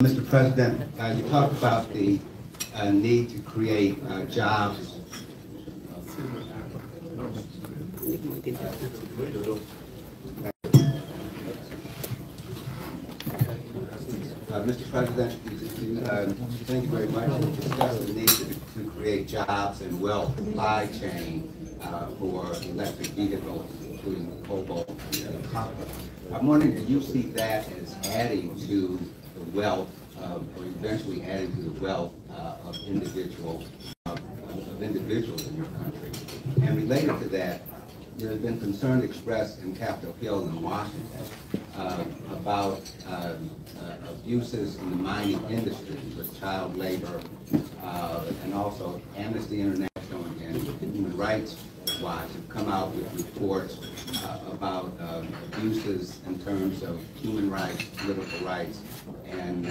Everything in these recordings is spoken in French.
Mr. President, you talked about the need to create jobs. Mr. President, thank you very much. You discussed the need to create jobs and wealth supply chain for electric vehicles, including cobalt and copper. I'm wondering, do you see that as adding to the wealth, or eventually adding to the wealth of individuals in your country? And related to that, there has been concern expressed in Capitol Hill in Washington about abuses in the mining industry with child labor, and also Amnesty International and Human Rights Watch have come out with reports about abuses in terms of human rights, political rights, and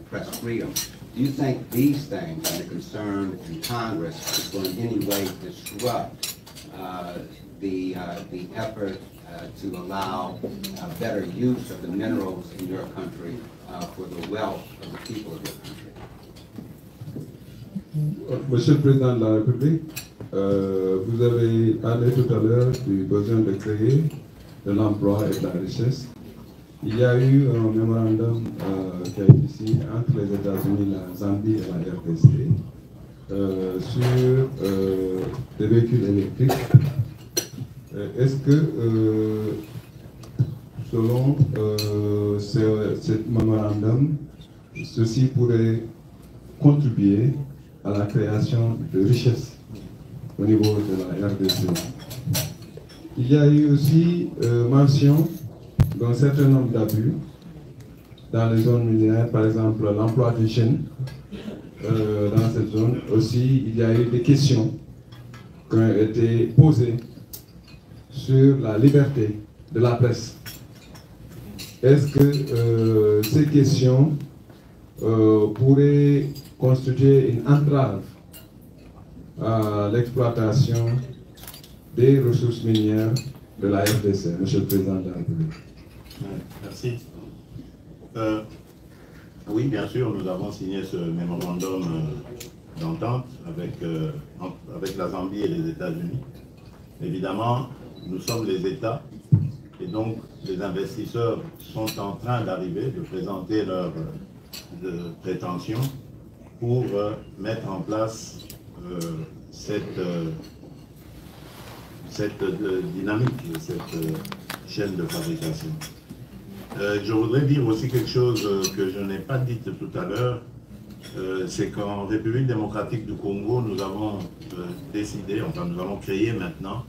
press freedom. Do you think these things and the concern in Congress is going in any way disrupt the effort to allow better use of the minerals in your country for the wealth of the people of your country? Monsieur le Président de la République, vous avez parlé tout à l'heure du besoin de créer de l'emploi et de la richesse. Il y a eu un mémorandum qui a été signé entre les États-Unis, la Zambie et la RDC sur des véhicules électriques. Est-ce que, selon ce mémorandum, ceci pourrait contribuer à la création de richesses au niveau de la RDC? Il y a eu aussi mention d'un certain nombre d'abus dans les zones minières, par exemple l'emploi des jeunes dans cette zone. Aussi, il y a eu des questions qui ont été posées sur la liberté de la presse. Est-ce que ces questions pourraient constituer une entrave à l'exploitation des ressources minières de la RDC, Monsieur le Président de la République? Merci. Oui, bien sûr, nous avons signé ce mémorandum d'entente avec la Zambie et les États-Unis. Évidemment, nous sommes les États et donc les investisseurs sont en train d'arriver, de présenter leurs prétentions pour mettre en place cette dynamique, cette chaîne de fabrication. Je voudrais dire aussi quelque chose que je n'ai pas dit tout à l'heure, c'est qu'en République démocratique du Congo, nous avons décidé, enfin nous allons créer maintenant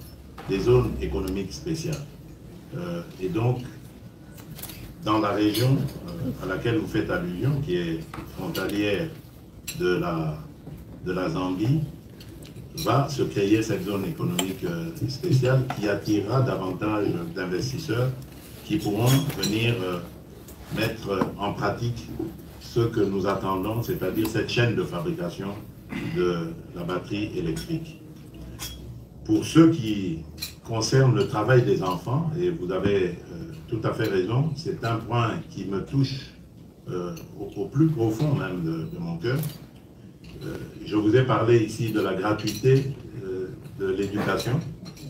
des zones économiques spéciales. Et donc, dans la région à laquelle vous faites allusion, qui est frontalière de la Zambie, va se créer cette zone économique spéciale qui attirera davantage d'investisseurs qui pourront venir mettre en pratique ce que nous attendons, c'est-à-dire cette chaîne de fabrication de la batterie électrique. Pour ce qui concerne le travail des enfants, et vous avez tout à fait raison, c'est un point qui me touche au plus profond même de mon cœur. Je vous ai parlé ici de la gratuité de l'éducation.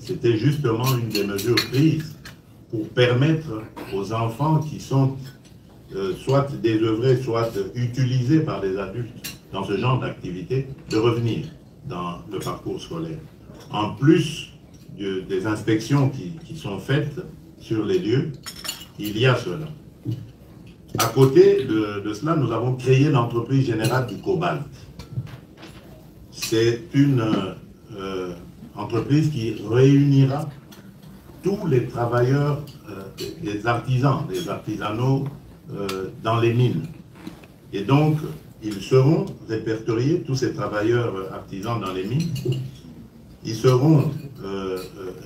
C'était justement une des mesures prises pour permettre aux enfants qui sont soit désœuvrés, soit utilisés par les adultes dans ce genre d'activité, de revenir dans le parcours scolaire. En plus des inspections qui sont faites sur les lieux, il y a cela. À côté de cela, nous avons créé l'entreprise générale du cobalt. C'est une entreprise qui réunira tous les travailleurs, des artisans, des artisanaux dans les mines. Et donc, ils seront répertoriés, tous ces travailleurs artisans dans les mines, ils seront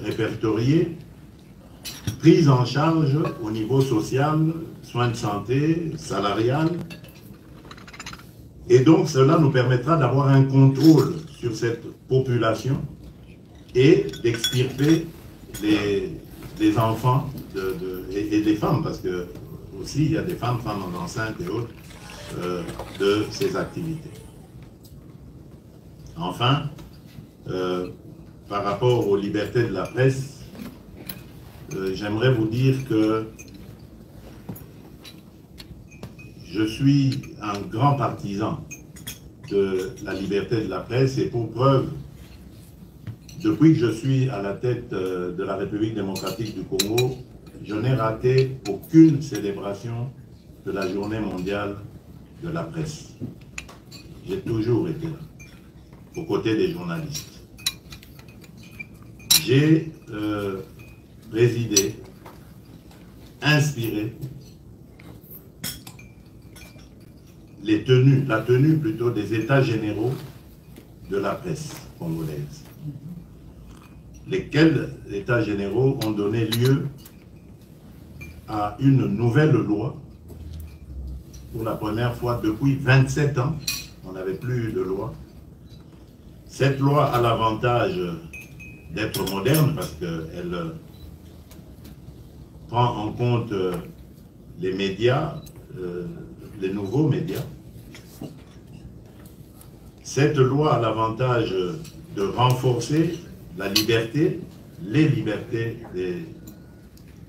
répertoriés, pris en charge au niveau social, soins de santé, salarial. Et donc, cela nous permettra d'avoir un contrôle sur cette population et d'extirper des enfants et des femmes, parce que aussi il y a des femmes enceintes et autres, de ces activités. Enfin, par rapport aux libertés de la presse, j'aimerais vous dire que je suis un grand partisan de la liberté de la presse et pour preuve, depuis que je suis à la tête de la République démocratique du Congo, je n'ai raté aucune célébration de la journée mondiale de la presse. J'ai toujours été là, aux côtés des journalistes. J'ai présidé, inspiré la tenue plutôt des états généraux de la presse congolaise, lesquels états généraux ont donné lieu à une nouvelle loi. Pour la première fois depuis 27 ans, on n'avait plus de loi. Cette loi a l'avantage d'être moderne parce qu'elle prend en compte les médias, les nouveaux médias. Cette loi a l'avantage de renforcer la liberté, les libertés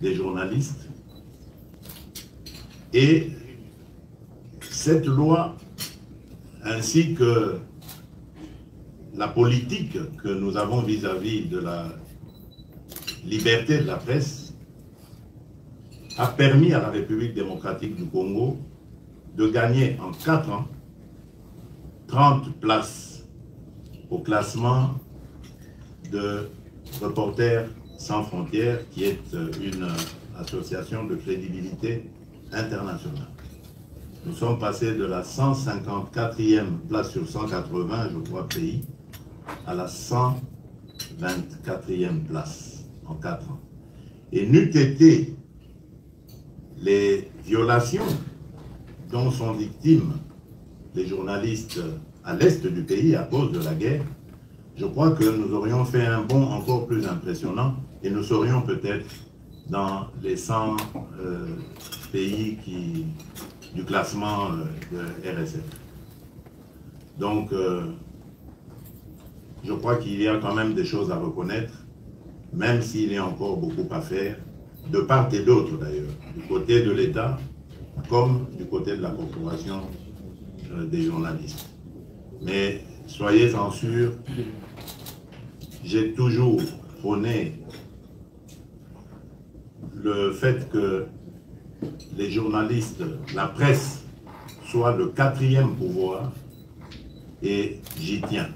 des journalistes. Et cette loi, ainsi que la politique que nous avons vis-à-vis de la liberté de la presse, a permis à la République démocratique du Congo de gagner en 4 ans 30 places au classement de Reporters sans frontières, qui est une association de crédibilité internationale. Nous sommes passés de la 154e place sur 180, je crois, pays, à la 124e place en 4 ans. Et n'eût été les violations dont sont victimes les journalistes à l'est du pays à cause de la guerre, je crois que nous aurions fait un bond encore plus impressionnant et nous serions peut-être dans les 100 pays du classement de RSF. Donc, je crois qu'il y a quand même des choses à reconnaître, même s'il y a encore beaucoup à faire, de part et d'autre d'ailleurs, du côté de l'État comme du côté de la corporation des journalistes. Mais soyez-en sûrs, j'ai toujours prôné le fait que les journalistes, la presse, soit le 4e pouvoir, et j'y tiens.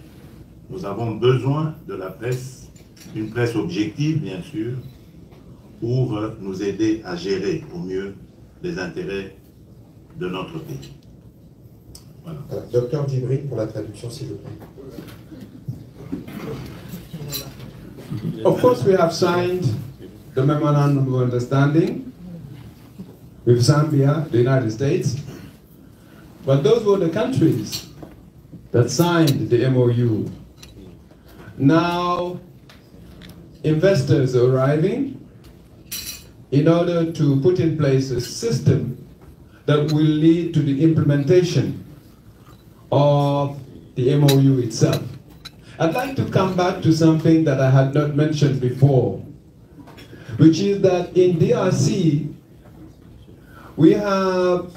Nous avons besoin de la presse, une presse objective bien sûr, pour nous aider à gérer au mieux les intérêts de notre pays. Voilà. Docteur Djibril, pour la traduction, s'il vous plaît. Of course, we have signed the Memorandum of Understanding with Zambia, the United States, but those were the countries that signed the MOU. Now, investors are arriving in order to put in place a system that will lead to the implementation of the MOU itself. I'd like to come back to something that I had not mentioned before, which is that in DRC, we have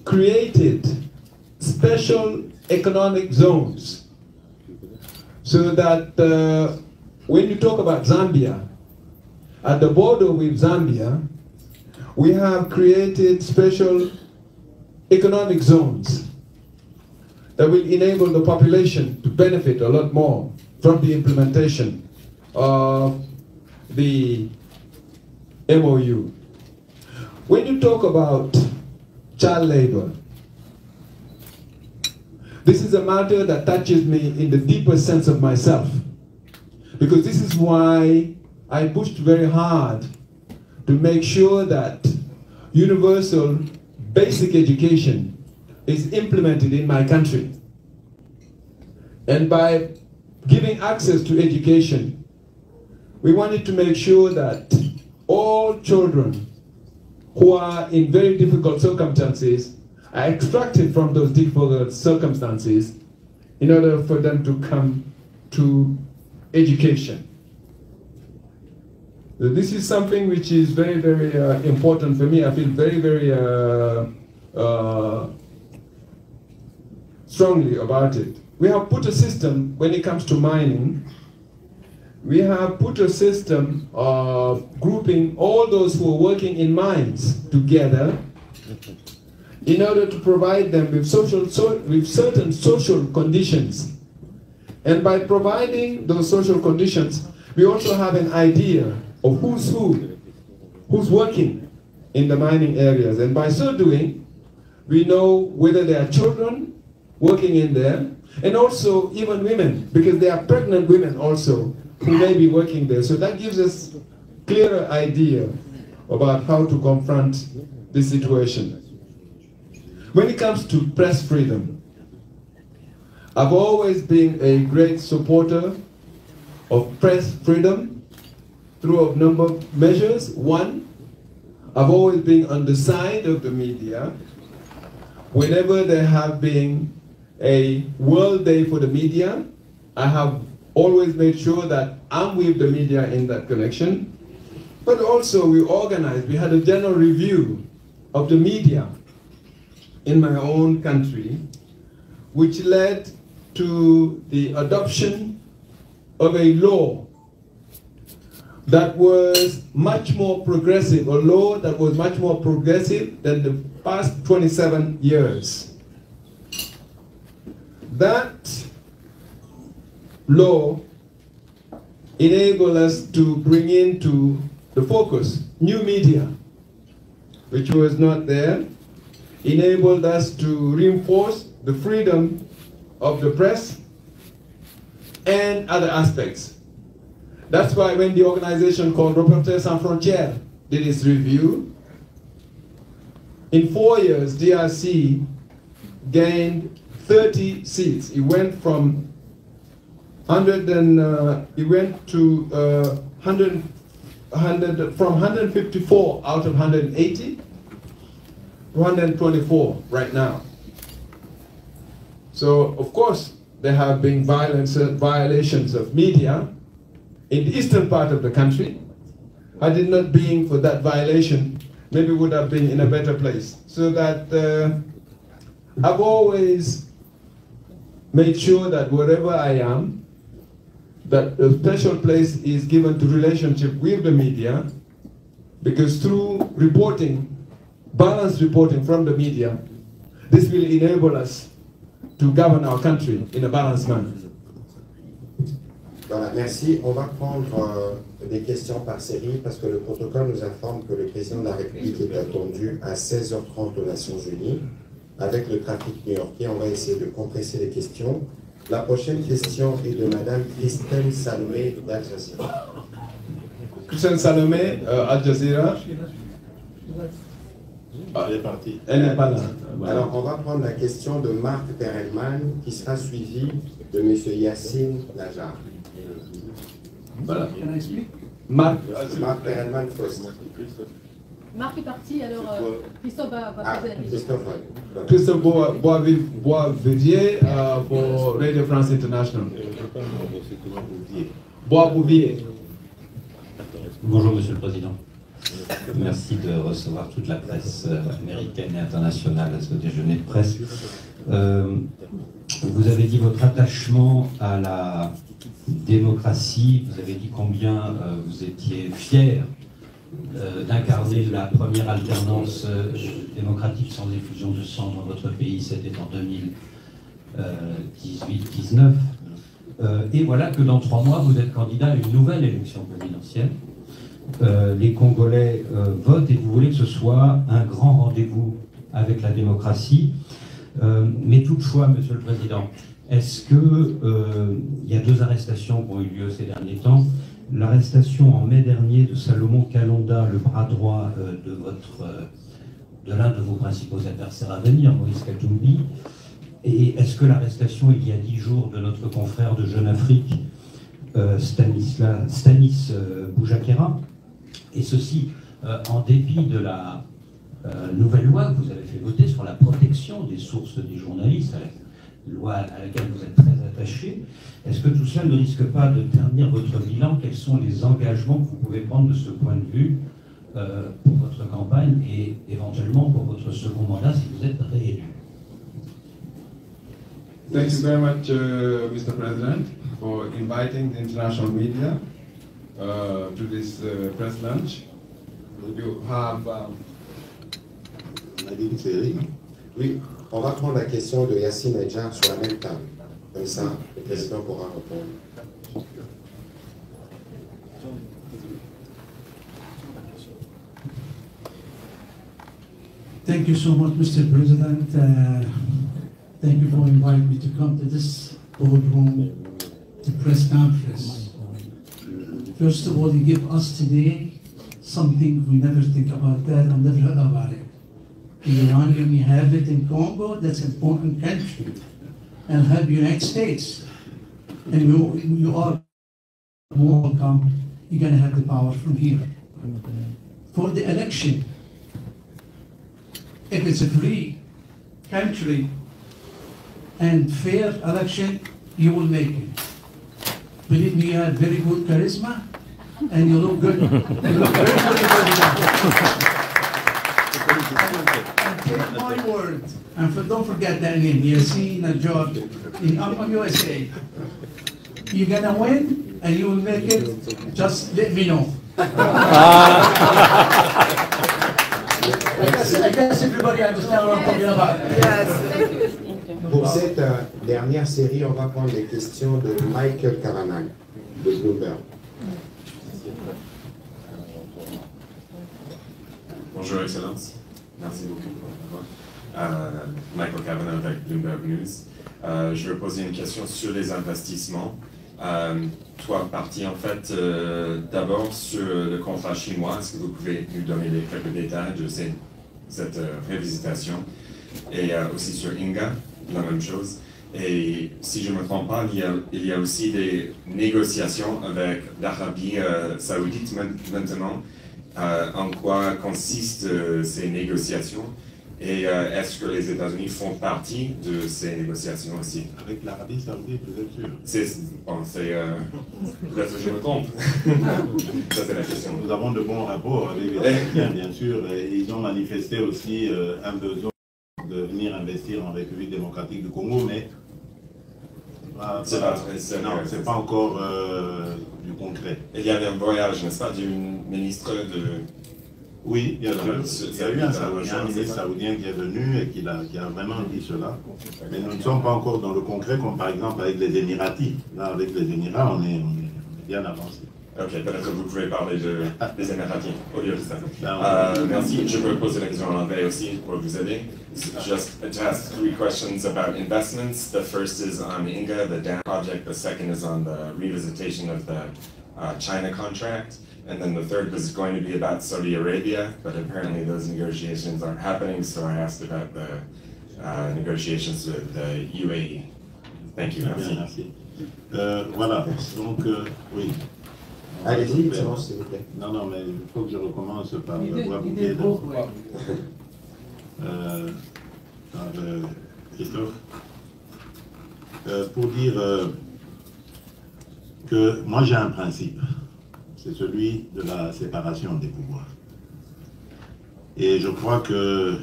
created special economic zones so that when you talk about Zambia, at the border with Zambia, we have created special economic zones that will enable the population to benefit a lot more from the implementation of the MOU. When you talk about child labor, this is a matter that touches me in the deepest sense of myself, because this is why I pushed very hard to make sure that universal basic education is implemented in my country. And by giving access to education, we wanted to make sure that all children who are in very difficult circumstances are extracted from those difficult circumstances in order for them to come to education. So this is something which is very, very important for me. I feel very, very strongly about it. We have put a system, when it comes to mining, we have put a system of grouping all those who are working in mines together in order to provide them with certain social conditions. And by providing those social conditions, we also have an idea of who's working in the mining areas. And by so doing, we know whether there are children working in there, and also even women, because there are pregnant women also who may be working there. So that gives us a clearer idea about how to confront this situation. When it comes to press freedom, I've always been a great supporter of press freedom through a number of measures. One, I've always been on the side of the media whenever there have been a World Day for the media. I have always made sure that I'm with the media in that connection. But also we had a general review of the media in my own country, which led to the adoption of a law that was much more progressive, a law that was much more progressive than the past 27 years. That law enabled us to bring into the focus new media, which was not there, enabled us to reinforce the freedom of the press and other aspects. That's why when the organization called Reporters Sans Frontières did its review, in 4 years, DRC gained 30 seats. It went from 154 out of 180 to 124 right now. So, of course, there have been violations of media in the eastern part of the country. Had it not been for that violation, maybe we would have been in a better place. So that I've always made sure that wherever I am, that a special place is given to relationship with the media, because through reporting, balanced reporting from the media, this will enable us to govern our country in a balanced manner. Voilà, merci. On va prendre des questions par série parce que le protocole nous informe que le président de la République est attendu à 16h30 aux Nations Unies. Avec le trafic new-yorkais, on va essayer de compresser les questions. La prochaine question est de Madame Christelle Salomé d'Al Jazeera. Christelle Salomé, Al Jazeera. Elle est partie. Elle n'est pas là. Voilà. Alors, on va prendre la question de Marc Perelman qui sera suivi de Monsieur Yassine Najar. Voilà. Marc Perelman first. Marc est parti, alors Christophe va poser la question. Christophe. Boisvivier pour Radio France International. Boisvivier. Bonjour Monsieur le Président. Merci de recevoir toute la presse américaine et internationale à ce déjeuner de presse. Vous avez dit votre attachement à la démocratie, vous avez dit combien vous étiez fier d'incarner la première alternance démocratique sans effusion de sang dans votre pays, c'était en 2018-19. Et voilà que dans 3 mois, vous êtes candidat à une nouvelle élection présidentielle. Les Congolais votent et vous voulez que ce soit un grand rendez-vous avec la démocratie. Mais toutefois, Monsieur le Président, est-ce que il y a 2 arrestations qui ont eu lieu ces derniers temps? L'arrestation en mai dernier de Salomon Kalonda, le bras droit de l'un de vos principaux adversaires à venir, Moïse Katumbi. Et est-ce que l'arrestation il y a 10 jours de notre confrère de Jeune Afrique, Stanis Boujakera, et ceci en dépit de la nouvelle loi que vous avez fait voter sur la protection des sources des journalistes, loi à laquelle vous êtes très attaché. Est-ce que tout cela ne risque pas de ternir votre bilan? Quels sont les engagements que vous pouvez prendre de ce point de vue pour votre campagne et éventuellement pour votre second mandat si vous êtes réélu? Thank you very much, Mr. President, for inviting the international media to this press lunch. You have... On a dit une série. Oui, on va prendre la question de Yassine Edjar sur la même table. Comme ça, le président pourra répondre. Thank you so much, Mr. President. Thank you for inviting me to come to this boardroom, the press conference. First of all, you give us today something we never think about that and never heard about it. In Iran, we have it in Congo, that's an important country, and have United States. And you are welcome, you're gonna have the power from here. For the election, if it's a free country and fair election, you will make it. Believe me, you have very good charisma, and you look good. You look very, very good. And take my word, and don't forget that name, Yassine Edjar, I'm USA. You're gonna win, and you will make it, just let me know. I guess everybody understands what I'm talking about. Yes. Pour cette dernière série, on va prendre les questions de Michael Kavanagh, de Bloomberg. Bonjour, Excellence. Merci beaucoup pour m'avoir. Michael Kavanagh avec Bloomberg News. Je veux poser une question sur les investissements. Trois parties, en fait. D'abord, sur le contrat chinois, est-ce que vous pouvez nous donner quelques détails de cette révisitation? Et aussi sur Inga, la même chose. Et si je ne me trompe pas, il y a aussi des négociations avec l'Arabie Saoudite maintenant. En quoi consistent ces négociations? Et est-ce que les États-Unis font partie de ces négociations aussi? Avec l'Arabie Saoudite, vous êtes sûr? Peut-être que je me trompe. Ça, c'est la question. Nous avons de bons rapports avec les Américains, bien sûr. Et ils ont manifesté aussi un besoin de venir investir en République démocratique du Congo, mais c'est pas encore du concret. Il y avait un voyage, n'est-ce pas, du ministre de... Oui, il y a eu un ministre saoudien qui est venu et qui a vraiment dit cela. Mais nous ne sommes pas encore dans le concret, comme par exemple avec les Émiratis. Là, avec les Émirats, on est bien avancé. Ok, peut-être que vous pouvez parler des Émiratis au lieu de ça. Merci. Je peux poser la question en anglais aussi pour vous aider. Just to ask 3 questions about investments. The first is on Inga, the dam project. The second is on the revisitation of the China contract. And then the third was going to be about Saudi Arabia, but apparently those negotiations aren't happening, so I asked about the negotiations with the UAE. Thank you. Merci. Voilà, donc oui. Allez-y, s'il vous plaît. Non, mais il faut que je recommence par voix bouquet. Par Christophe. Pour dire que moi j'ai un principe, c'est celui de la séparation des pouvoirs. Et je crois que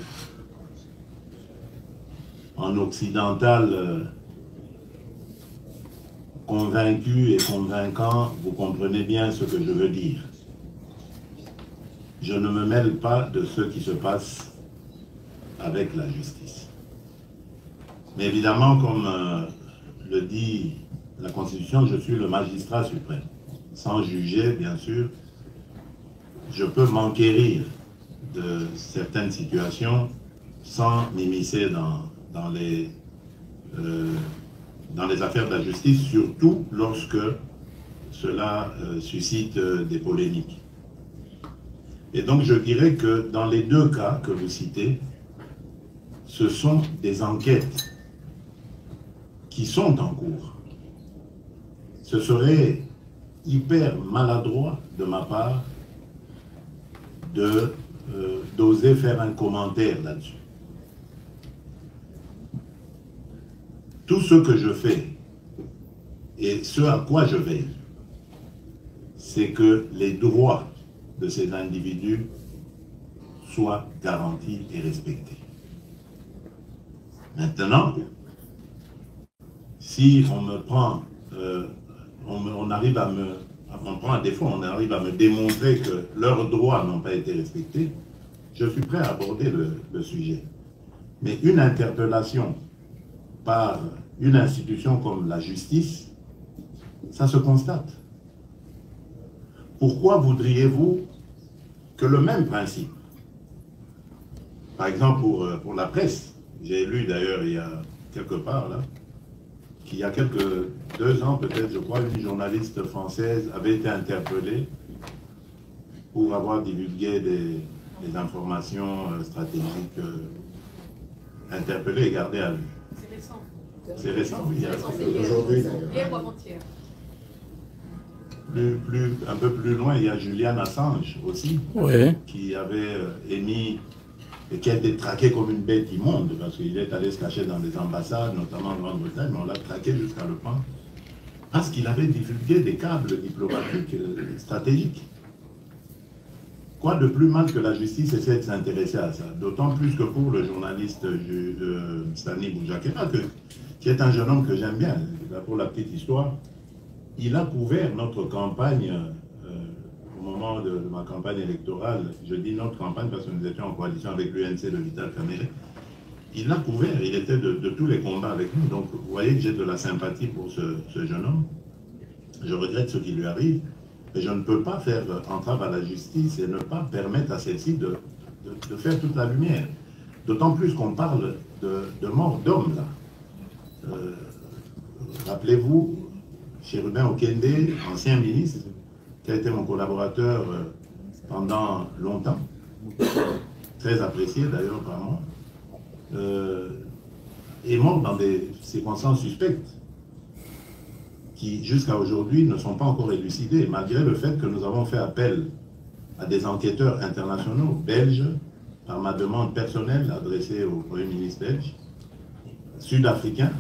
en occidental, convaincu et convaincant, vous comprenez bien ce que je veux dire. Je ne me mêle pas de ce qui se passe avec la justice. Mais évidemment, comme le dit la Constitution, je suis le magistrat suprême. Sans juger, bien sûr, je peux m'enquérir de certaines situations sans m'immiscer dans les affaires de la justice, surtout lorsque cela suscite des polémiques. Et donc je dirais que dans les 2 cas que vous citez, ce sont des enquêtes qui sont en cours. Ce serait hyper maladroit de ma part de d'oser faire un commentaire là-dessus. Tout ce que je fais et ce à quoi je veille, c'est que les droits de ces individus soient garantis et respectés. Maintenant, si on me prend, on arrive à me, on prend un défaut, on arrive à me démontrer que leurs droits n'ont pas été respectés, je suis prêt à aborder le sujet. Mais une interpellation par une institution comme la justice, ça se constate. Pourquoi voudriez-vous que le même principe, par exemple pour la presse, j'ai lu d'ailleurs il y a quelque part là, qu'il y a 2 ans peut-être, je crois, une journaliste française avait été interpellée pour avoir divulgué des informations stratégiques, interpellée et gardée à vue. C'est récent. C'est récent, oui. Aujourd'hui, d'ailleurs. Hier ou avant-hier. Un peu plus loin, il y a Julian Assange aussi, qui avait émis et qui a été traqué comme une bête immonde, parce qu'il est allé se cacher dans des ambassades, notamment en Grande-Bretagne, mais on l'a traqué jusqu'à le point, parce qu'il avait divulgué des câbles diplomatiques stratégiques. Quoi de plus mal que la justice essaie de s'intéresser à ça, d'autant plus que pour le journaliste Stanley Boujakera, qui est un jeune homme que j'aime bien, pour la petite histoire, il a couvert notre campagne au moment de ma campagne électorale. Je dis notre campagne parce que nous étions en coalition avec l'UNC de Vital Kamerhe. Il l'a couvert, il était de tous les combats avec nous. Donc vous voyez que j'ai de la sympathie pour ce jeune homme. Je regrette ce qui lui arrive, mais je ne peux pas faire entrave à la justice et ne pas permettre à celle-ci de faire toute la lumière. D'autant plus qu'on parle de mort d'homme là. Rappelez-vous, Chérubin Okende, ancien ministre, qui a été mon collaborateur pendant longtemps, très apprécié d'ailleurs par moi, est mort dans des circonstances suspectes qui, jusqu'à aujourd'hui, ne sont pas encore élucidées, malgré le fait que nous avons fait appel à des enquêteurs internationaux belges, par ma demande personnelle adressée au Premier ministre belge, sud-africain,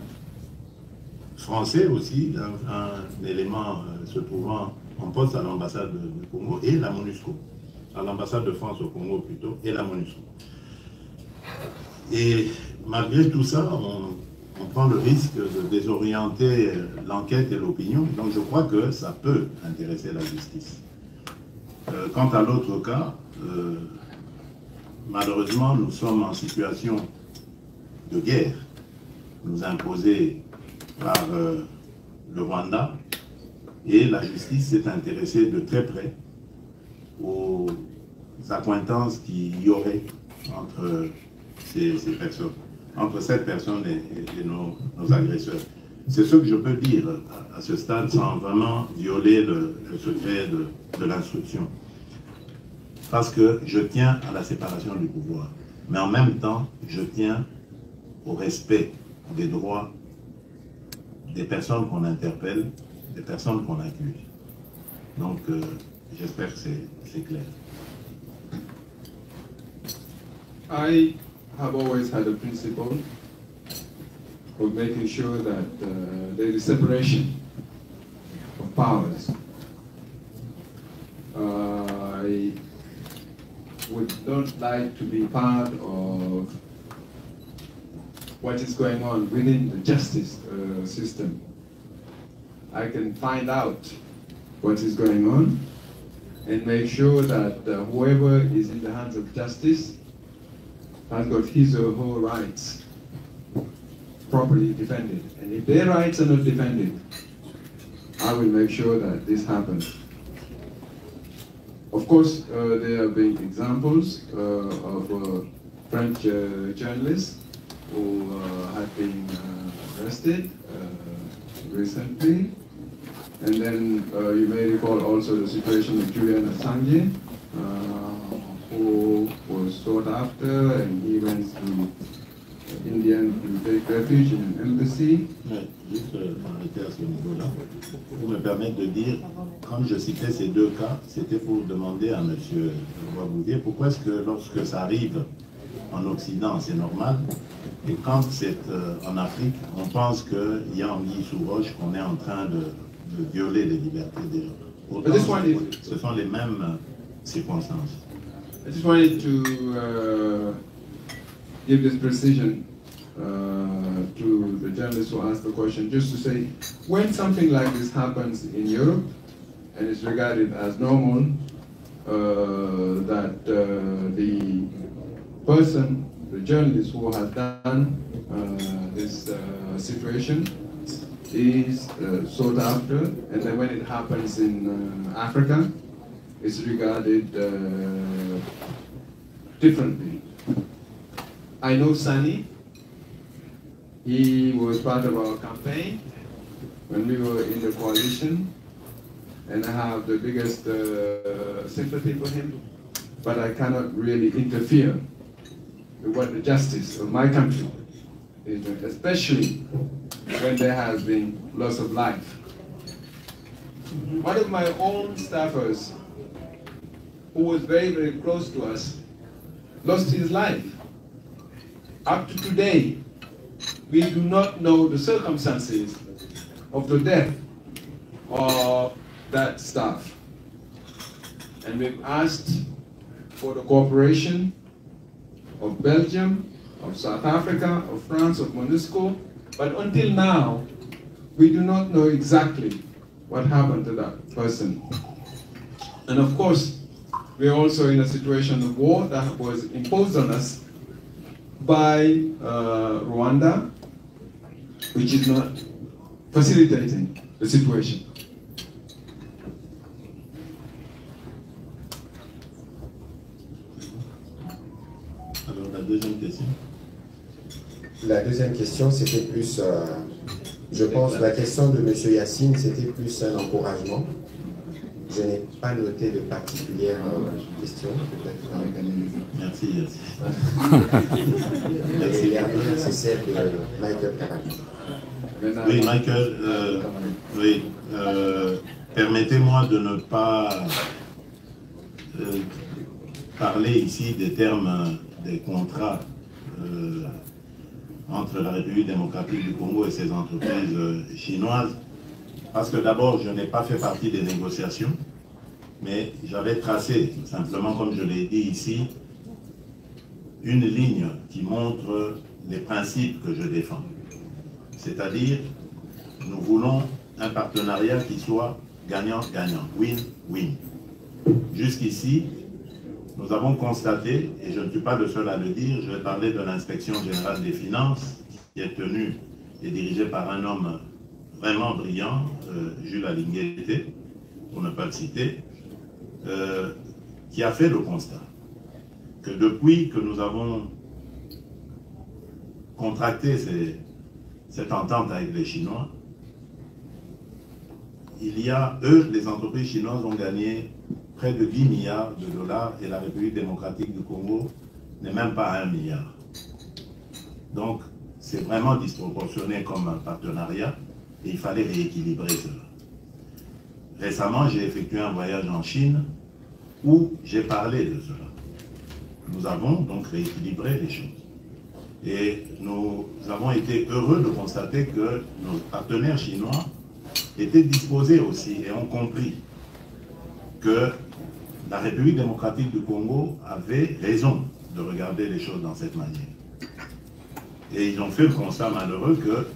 français aussi, un élément se trouvant en poste à l'ambassade du Congo et la MONUSCO, à l'ambassade de France au Congo plutôt, et la MONUSCO. Et malgré tout ça, on prend le risque de désorienter l'enquête et l'opinion, donc je crois que ça peut intéresser la justice. Quant à l'autre cas, malheureusement, nous sommes en situation de guerre, nous imposée par le Rwanda, et la justice s'est intéressée de très près aux accointances qu'il y aurait entre ces personnes, entre cette personne et nos agresseurs. C'est ce que je peux dire à ce stade sans vraiment violer le secret de l'instruction. Parce que je tiens à la séparation du pouvoir, mais en même temps, je tiens au respect des droits des personnes qu'on interpelle, des personnes qu'on accuse. Donc, j'espère que c'est clair. I have always had a principle of making sure that there is separation of powers. I would not like to be part of what is going on within the justice system. I can find out what is going on and make sure that whoever is in the hands of justice has got his or her rights properly defended. And if their rights are not defended, I will make sure that this happens. Of course, there have been examples of French journalists who had been arrested recently. And then you may recall also the situation with Julian Assange, who was sought after, and he went through Indian to take refuge in an embassy. Mais juste m'arrêter à ce niveau-là. Pour me permettre de dire, quand je citais ces deux cas, c'était pour demander à M. Ouaboudié pourquoi est-ce que lorsque ça arrive en Occident, c'est normal, et quand c'est en Afrique, on pense qu'il y a anguille sous roche, qu'on est en train de violer les libertés des gens. Pourtant, ce sont les mêmes circonstances. I just wanted to give this precision to the journalist who asked the question, just to say, when something like this happens in Europe, and it's regarded as normal, that the person, the journalist who has done this situation is sought after, and then when it happens in Africa, it's regarded differently. I know Sani. He was part of our campaign when we were in the coalition, and I have the biggest sympathy for him, but I cannot really interfere with what the justice of my country is doing, especially when there has been loss of life. One of my own staffers, who was very, very close to us, lost his life. Up to today, we do not know the circumstances of the death of that staff. And we've asked for the cooperation of Belgium, of South Africa, of France, of MONUSCO, but until now, we do not know exactly what happened to that person. And of course, we're also in a situation of war that was imposed on us by Rwanda, which is not facilitating the situation. Alors la deuxième question. La deuxième question, c'était plus, je pense, la question de M. Yassine, c'était plus un encouragement. Je n'ai pas noté de particulières questions, peut-être. Merci, merci. Et la dernière, c'est celle de Michael Carabin. Oui, Michael, oui, permettez-moi de ne pas parler ici des termes des contrats entre la République démocratique du Congo et ses entreprises chinoises, parce que d'abord, je n'ai pas fait partie des négociations, mais j'avais tracé, simplement comme je l'ai dit ici, une ligne qui montre les principes que je défends. C'est-à-dire, nous voulons un partenariat qui soit gagnant-gagnant, win-win. Jusqu'ici, nous avons constaté, et je ne suis pas le seul à le dire, je vais parler de l'inspection générale des finances, qui est tenue et dirigée par un homme vraiment brillant, Jules Alinguete, pour ne pas le citer, qui a fait le constat que depuis que nous avons contracté cette entente avec les Chinois, il y a, les entreprises chinoises ont gagné près de 10 milliards de dollars et la République démocratique du Congo n'est même pas à 1 milliard. Donc, c'est vraiment disproportionné comme un partenariat et il fallait rééquilibrer cela. Récemment, j'ai effectué un voyage en Chine où j'ai parlé de cela. Nous avons donc rééquilibré les choses. Et nous avons été heureux de constater que nos partenaires chinois étaient disposés aussi et ont compris que la République démocratique du Congo avait raison de regarder les choses dans cette manière. Et ils ont fait le constat malheureux que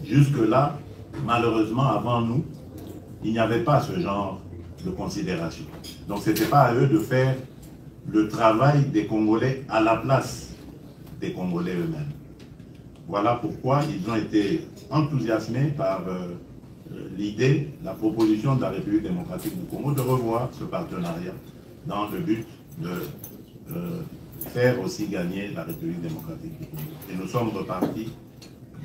jusque-là, malheureusement, avant nous, il n'y avait pas ce genre de considération. Donc ce n'était pas à eux de faire le travail des Congolais à la place des Congolais eux-mêmes. Voilà pourquoi ils ont été enthousiasmés par l'idée, la proposition de la République démocratique du Congo de revoir ce partenariat dans le but de faire aussi gagner la République démocratique du Congo. Et nous sommes repartis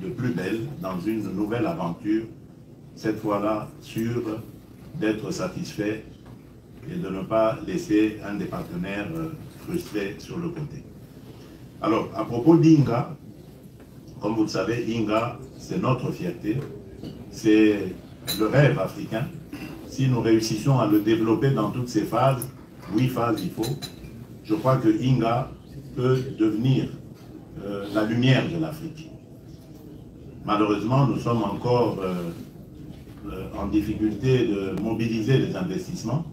de plus belle dans une nouvelle aventure, cette fois-là sûre d'être satisfait et de ne pas laisser un des partenaires frustrés sur le côté. Alors, à propos d'Inga, comme vous le savez, Inga, c'est notre fierté, c'est le rêve africain. Si nous réussissons à le développer dans toutes ses phases, 8 phases il faut, je crois que Inga peut devenir la lumière de l'Afrique. Malheureusement, nous sommes encore en difficulté de mobiliser les investissements.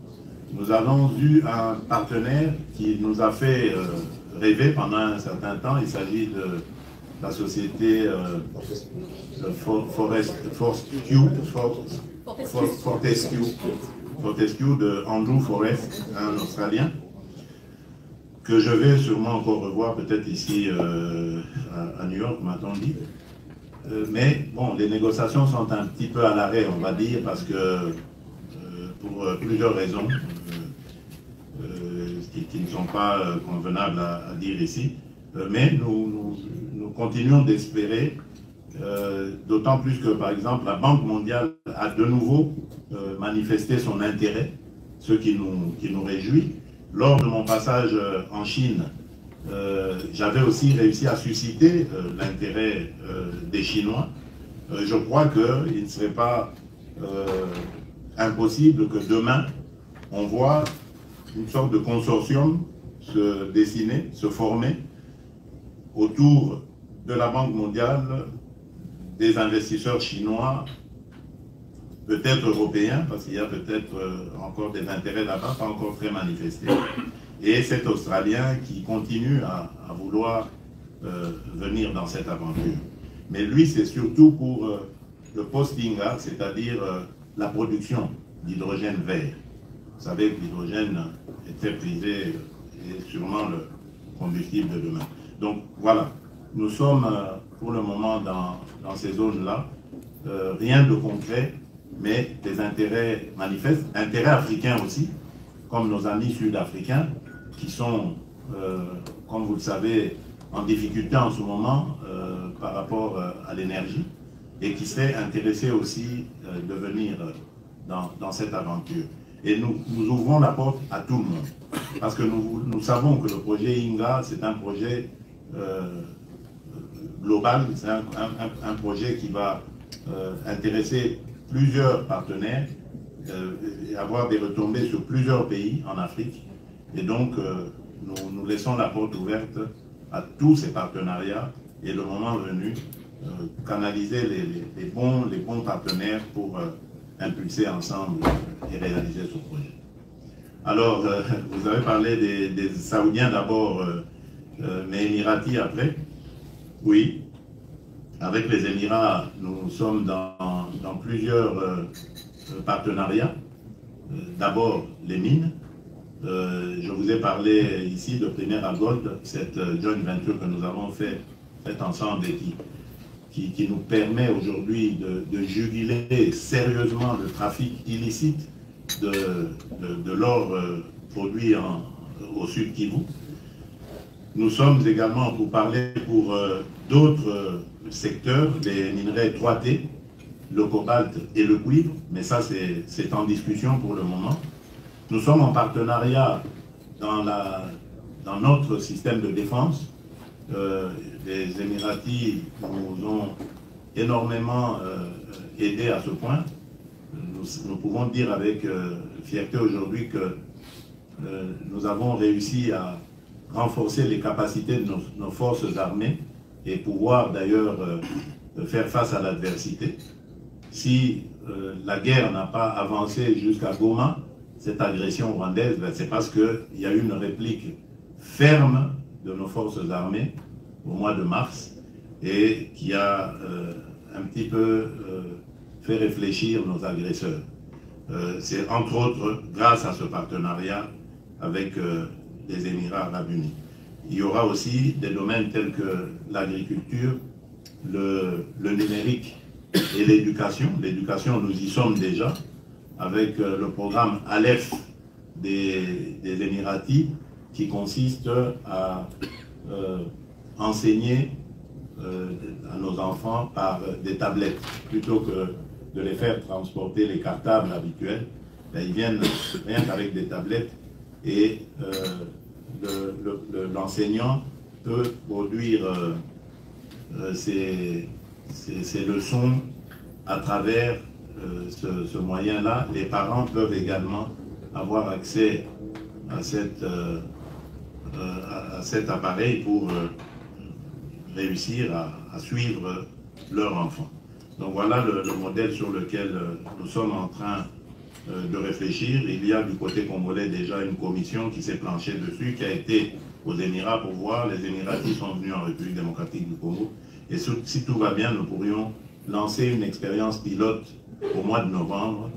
Nous avons eu un partenaire qui nous a fait rêver pendant un certain temps. Il s'agit de la société Fortescue de Andrew Forrest, un Australien, que je vais sûrement encore revoir, peut-être ici à New York, m'a-t-on dit. Mais bon, les négociations sont un petit peu à l'arrêt, on va dire, parce que pour plusieurs raisons qui ne sont pas convenables à dire ici. Mais nous continuons d'espérer, d'autant plus que, par exemple, la Banque mondiale a de nouveau manifesté son intérêt, ce qui nous réjouit. Lors de mon passage en Chine, j'avais aussi réussi à susciter l'intérêt des Chinois. Je crois qu'il ne serait pas impossible que demain, on voit une sorte de consortium se dessiner, se former autour de la Banque mondiale, des investisseurs chinois, peut-être européens, parce qu'il y a peut-être encore des intérêts là-bas, pas encore très manifestés, et cet Australien qui continue à vouloir venir dans cette aventure. Mais lui, c'est surtout pour le post-Inga, c'est-à-dire la production d'hydrogène vert. Vous savez que l'hydrogène est très prisé et sûrement le combustible de demain. Donc voilà, nous sommes pour le moment dans ces zones-là, rien de concret, mais des intérêts manifestes, intérêts africains aussi, comme nos amis sud-africains, qui sont, comme vous le savez, en difficulté en ce moment par rapport à l'énergie, et qui seraient intéressés aussi de venir dans cette aventure. Et nous ouvrons la porte à tout le monde, parce que nous savons que le projet Inga, c'est un projet global, c'est un projet qui va intéresser plusieurs partenaires et avoir des retombées sur plusieurs pays en Afrique. Et donc, nous laissons la porte ouverte à tous ces partenariats et le moment venu, canaliser les bons partenaires pour impulser ensemble et réaliser ce projet. Alors, vous avez parlé des Saoudiens d'abord, mais Émiratis après. Oui, avec les Émirats, nous sommes dans plusieurs partenariats. D'abord, les mines. Je vous ai parlé ici de Primera Gold, cette joint venture que nous avons faite ensemble et qui nous permet aujourd'hui de juguler sérieusement le trafic illicite de l'or produit au sud Kivu. Nous sommes également pour parler pour d'autres secteurs, des minerais 3T, le cobalt et le cuivre, mais ça c'est en discussion pour le moment. Nous sommes en partenariat dans notre système de défense. Les Émiratis nous ont énormément aidés à ce point. Nous pouvons dire avec fierté aujourd'hui que nous avons réussi à renforcer les capacités de nos forces armées et pouvoir d'ailleurs faire face à l'adversité. Si la guerre n'a pas avancé jusqu'à Goma, cette agression rwandaise, c'est parce qu'il y a eu une réplique ferme de nos forces armées au mois de mars et qui a un petit peu fait réfléchir nos agresseurs. C'est entre autres grâce à ce partenariat avec les Émirats arabes unis. Il y aura aussi des domaines tels que l'agriculture, le numérique et l'éducation. L'éducation, nous y sommes déjà avec le programme Aleph des Émiratis qui consiste à enseigner à nos enfants par des tablettes. Plutôt que de les faire transporter les cartables habituels, ils viennent rien qu'avec des tablettes et l'enseignant peut produire ses leçons à travers ce moyen-là. Les parents peuvent également avoir accès à cet appareil pour réussir à suivre leur enfant. Donc voilà le modèle sur lequel nous sommes en train de réfléchir. Il y a du côté congolais déjà une commission qui s'est penchée dessus, qui a été aux Émirats pour voir. Les Émiratis sont venus en République démocratique du Congo. Et si tout va bien, nous pourrions lancer une expérience pilote au mois de novembre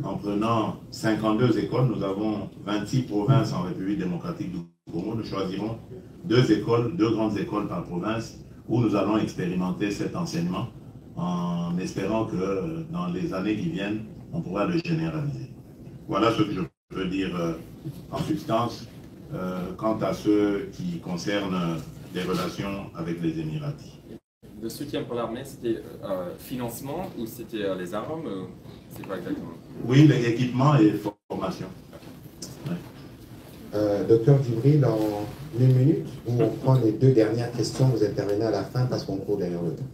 en prenant 52 écoles. Nous avons 26 provinces en République démocratique du Congo. Nous choisirons 2 grandes écoles par province où nous allons expérimenter cet enseignement en espérant que dans les années qui viennent, on pourra le généraliser. Voilà ce que je peux dire en substance quant à ce qui concerne les relations avec les Émiratis. Le soutien pour l'armée, c'était financement ou c'était les armes? C'est quoi exactement? Oui, l'équipement et formation. Ouais. Docteur Djibril, en 1 minute, où on prend les 2 dernières questions, vous intervenez à la fin parce qu'on court derrière le temps.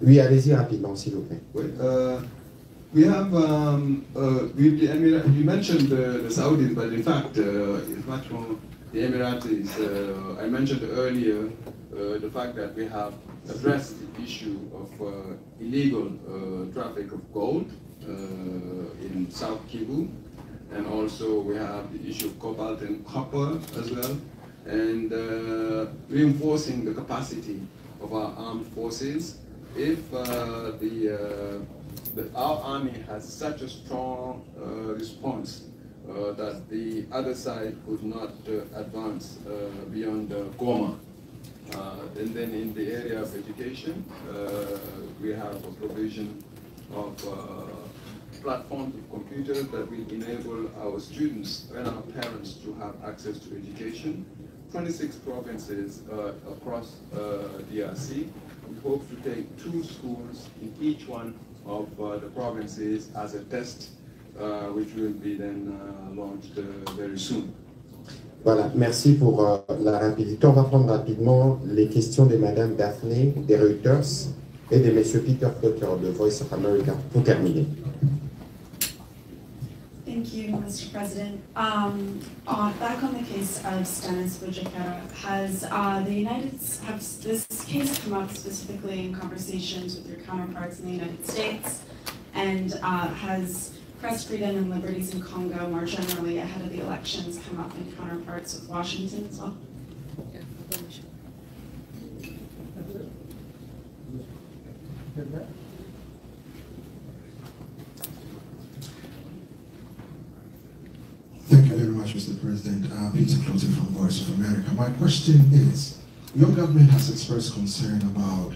Oui, allez-y rapidement, s'il vous plaît. Oui, we have, you mentioned the Saudis, but in fact, it's much more the Emiratis. I mentioned earlier the fact that we have addressed the issue of illegal traffic of gold in South Kivu, and also we have the issue of cobalt and copper as well, and reinforcing the capacity of our armed forces. If our army has such a strong response that the other side could not advance beyond Goma. And then in the area of education, we have a provision of platforms of computers that will enable our students and our parents to have access to education. 26 provinces across DRC. We hope to take 2 schools in each one of the provinces as a test, which will be then launched very soon. Voilà, merci pour la rapidité. On va prendre rapidement les questions de Madame Daphné, des Reuters, et de Monsieur Peter Cotter, de Voice of America, pour terminer. Thank you, Mr. President. Back on the case of Stanis Bujikera, has this case come up specifically in conversations with your counterparts in the United States? And has press freedom and liberties in Congo more generally ahead of the elections come up in counterparts with Washington as well? Thank you very much, Mr. President. Peter Clotet from Voice of America. My question is, your government has expressed concern about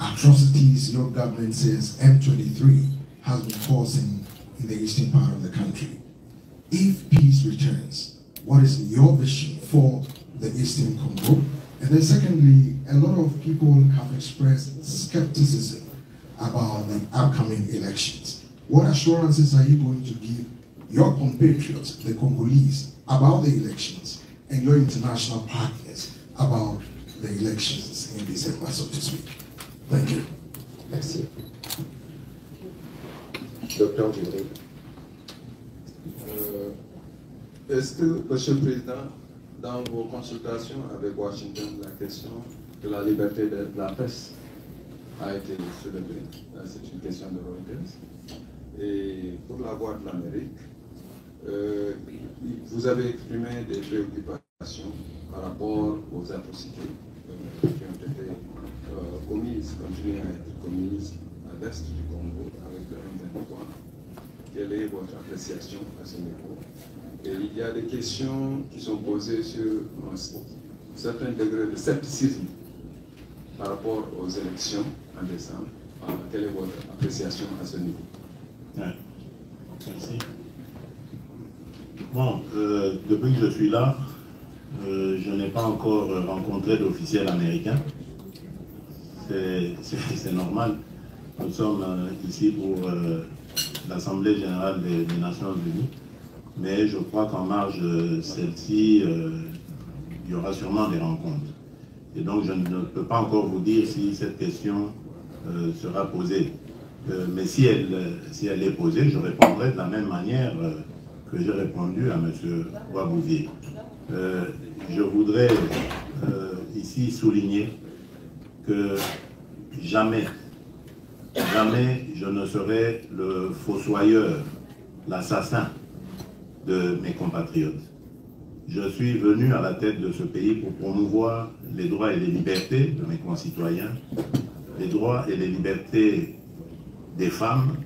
atrocities your government says M23 has been causing in the eastern part of the country. If peace returns, what is your vision for the Eastern Congo? And then secondly, a lot of people have expressed skepticism about the upcoming elections. What assurances are you going to give your compatriots, the Congolese, about the elections and your international partners about the elections in December, so to speak? Thank you. Merci. Docteur Djibril. Est-ce que, Monsieur le Président, dans vos consultations avec Washington, la question de la liberté de la presse a été soulevée? C'est une question de Reuters. Et pour la voix de l'Amérique, vous avez exprimé des préoccupations par rapport aux atrocités qui ont été commises, continuent à être commises à l'est du Congo avec le M23. Quelle est votre appréciation à ce niveau? Et il y a des questions qui sont posées sur un certain degré de scepticisme par rapport aux élections en décembre. Quelle est votre appréciation à ce niveau? Merci. Bon, depuis que je suis là, je n'ai pas encore rencontré d'officiel américain. C'est normal. Nous sommes ici pour l'Assemblée générale des Nations Unies. mais je crois qu'en marge de celle-ci, il y aura sûrement des rencontres. Et donc je ne peux pas encore vous dire si cette question sera posée. Mais si elle est posée, je répondrai de la même manière que j'ai répondu à M. Ouabouvier. Je voudrais ici souligner que jamais je ne serai le fossoyeur, l'assassin de mes compatriotes. Je suis venu à la tête de ce pays pour promouvoir les droits et les libertés de mes concitoyens, les droits et les libertés des femmes.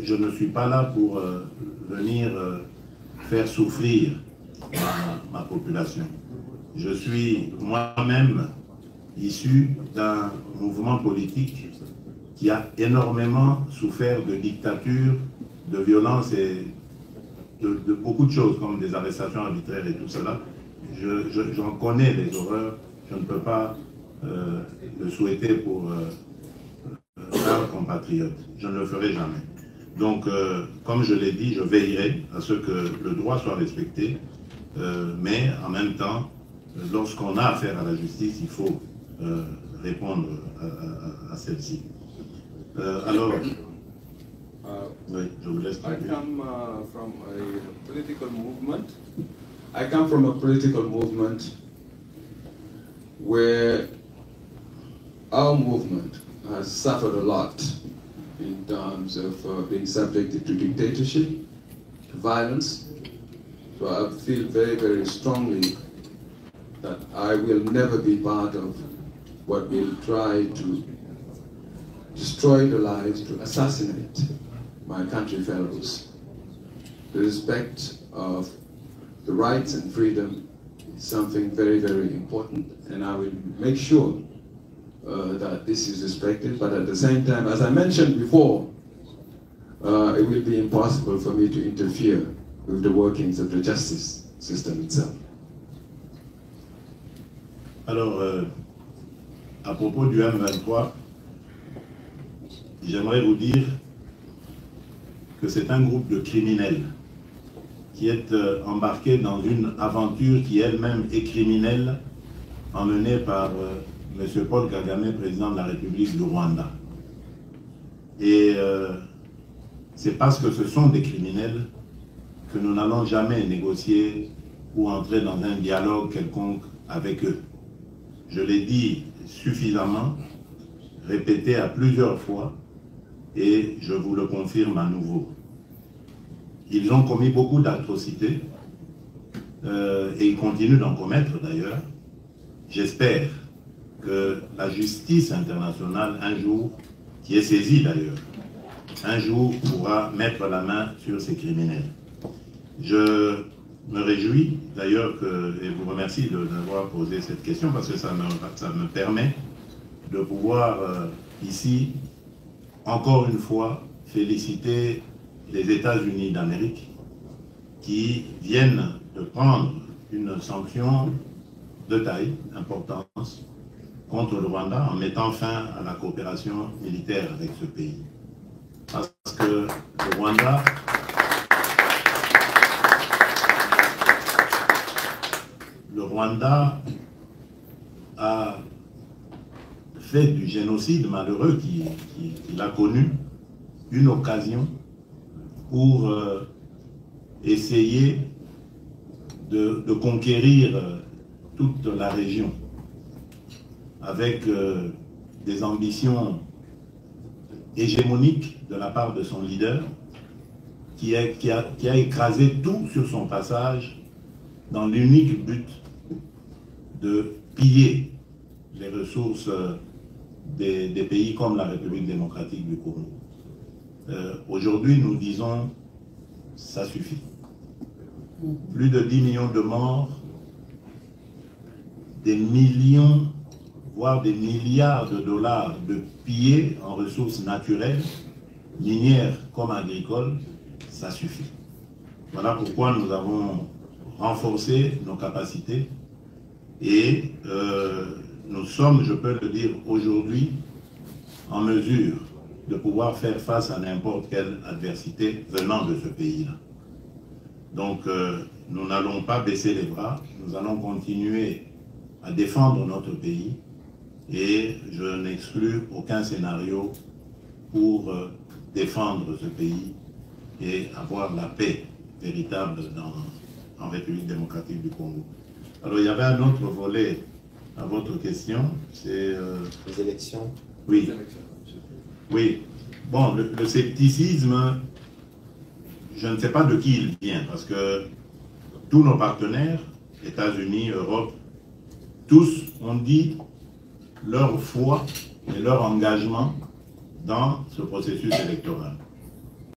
Je ne suis pas là pour venir faire souffrir ma population. Je suis moi-même issu d'un mouvement politique qui a énormément souffert de dictature, de violence et de beaucoup de choses, comme des arrestations arbitraires et tout cela. J'en connais les horreurs, je ne peux pas le souhaiter pour un compatriote. Je ne le ferai jamais. Donc, comme je l'ai dit, je veillerai à ce que le droit soit respecté, mais en même temps, lorsqu'on a affaire à la justice, il faut répondre à celle-ci. Alors, oui, je vous laisse I come from a political movement. I come from a political movement where our movement has suffered a lot in terms of being subjected to dictatorship, to violence. So I feel very, very strongly that I will never be part of what will try to destroy the lives, to assassinate my country fellows. The respect of the rights and freedom is something very, very important, and I will make sure that this is respected, but at the same time, as I mentioned before, it will be impossible for me to interfere with the workings of the justice system itself. Alors, à propos du M23, j'aimerais vous dire que c'est un groupe de criminels qui est embarqué dans une aventure qui elle-même est criminelle, emmenée par M. Paul Kagame, président de la République du Rwanda. Et c'est parce que ce sont des criminels que nous n'allons jamais négocier ou entrer dans un dialogue quelconque avec eux. Je l'ai dit suffisamment, répété à plusieurs fois, et je vous le confirme à nouveau. Ils ont commis beaucoup d'atrocités, et ils continuent d'en commettre d'ailleurs. J'espère que la justice internationale, un jour, qui est saisie d'ailleurs, un jour pourra mettre la main sur ces criminels. Je me réjouis d'ailleurs et vous remercie d'avoir posé cette question parce que ça me permet de pouvoir ici, encore une fois, féliciter les États-Unis d'Amérique qui viennent de prendre une sanction de taille, d'importance, contre le Rwanda en mettant fin à la coopération militaire avec ce pays. Parce que le Rwanda a fait du génocide malheureux qu'il a connu une occasion pour essayer de conquérir toute la région avec des ambitions hégémoniques de la part de son leader qui a écrasé tout sur son passage dans l'unique but de piller les ressources des pays comme la République démocratique du Congo. Aujourd'hui, nous disons, ça suffit. Plus de 10 millions de morts, des millions, voire des milliards de dollars de pillés en ressources naturelles, minières comme agricoles, ça suffit. Voilà pourquoi nous avons renforcé nos capacités et nous sommes, je peux le dire aujourd'hui, en mesure de pouvoir faire face à n'importe quelle adversité venant de ce pays-là. Donc, nous n'allons pas baisser les bras, nous allons continuer à défendre notre pays et je n'exclus aucun scénario pour défendre ce pays et avoir la paix véritable en République démocratique du Congo. Alors, il y avait un autre volet à votre question, c'est... les élections. Oui. Oui. Bon, le scepticisme, je ne sais pas de qui il vient, parce que tous nos partenaires, États-Unis, Europe, tous ont dit leur foi et leur engagement dans ce processus électoral.